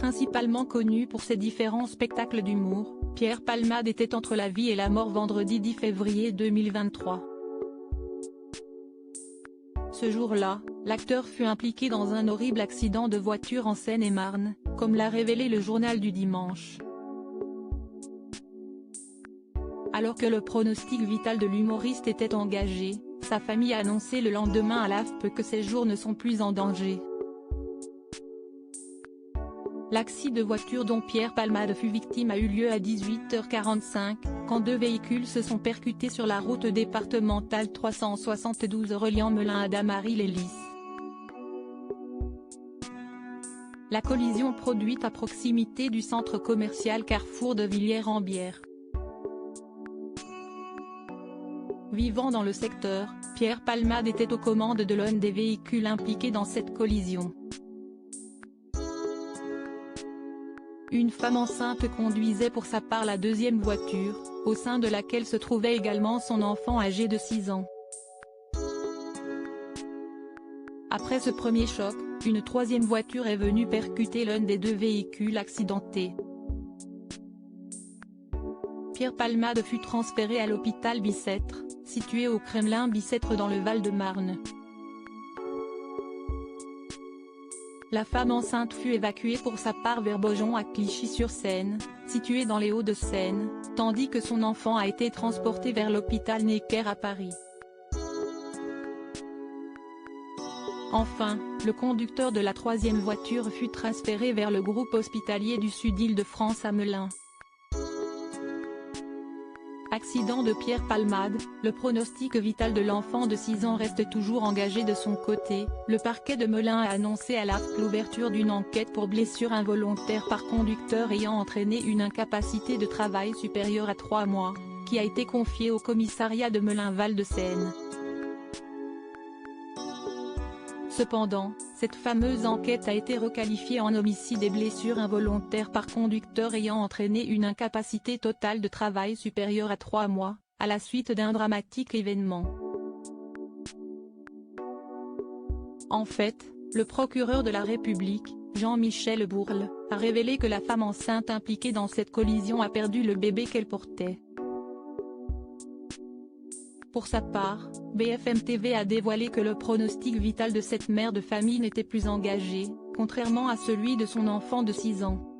Principalement connu pour ses différents spectacles d'humour, Pierre Palmade était entre la vie et la mort vendredi 10 février 2023. Ce jour-là, l'acteur fut impliqué dans un horrible accident de voiture en Seine-et-Marne, comme l'a révélé le journal du dimanche. Alors que le pronostic vital de l'humoriste était engagé, sa famille a annoncé le lendemain à l'AFP que ses jours ne sont plus en danger. L'accident de voiture dont Pierre Palmade fut victime a eu lieu à 18h45, quand deux véhicules se sont percutés sur la route départementale 372 reliant Melun à Damary-les-Lys. La collision produite à proximité du centre commercial Carrefour de Villiers-en-Bière. Vivant dans le secteur, Pierre Palmade était aux commandes de l'un des véhicules impliqués dans cette collision. Une femme enceinte conduisait pour sa part la deuxième voiture, au sein de laquelle se trouvait également son enfant âgé de 6 ans. Après ce premier choc, une troisième voiture est venue percuter l'un des deux véhicules accidentés. Pierre Palmade fut transféré à l'hôpital Bicêtre, situé au Kremlin Bicêtre dans le Val-de-Marne. La femme enceinte fut évacuée pour sa part vers Beaujon à Clichy-sur-Seine, situé dans les Hauts-de-Seine, tandis que son enfant a été transporté vers l'hôpital Necker à Paris. Enfin, le conducteur de la troisième voiture fut transféré vers le groupe hospitalier du Sud Île-de-France à Melun. Accident de Pierre Palmade, le pronostic vital de l'enfant de 6 ans reste toujours engagé de son côté. Le parquet de Melun a annoncé à l'AFP l'ouverture d'une enquête pour blessure involontaire par conducteur ayant entraîné une incapacité de travail supérieure à 3 mois, qui a été confiée au commissariat de Melun-Val-de-Seine. Cependant, cette fameuse enquête a été requalifiée en homicide et blessure involontaire par conducteur ayant entraîné une incapacité totale de travail supérieure à 3 mois, à la suite d'un dramatique événement. En fait, le procureur de la République, Jean-Michel Bourle, a révélé que la femme enceinte impliquée dans cette collision a perdu le bébé qu'elle portait. Pour sa part, BFM TV a dévoilé que le pronostic vital de cette mère de famille n'était plus engagé, contrairement à celui de son enfant de 6 ans.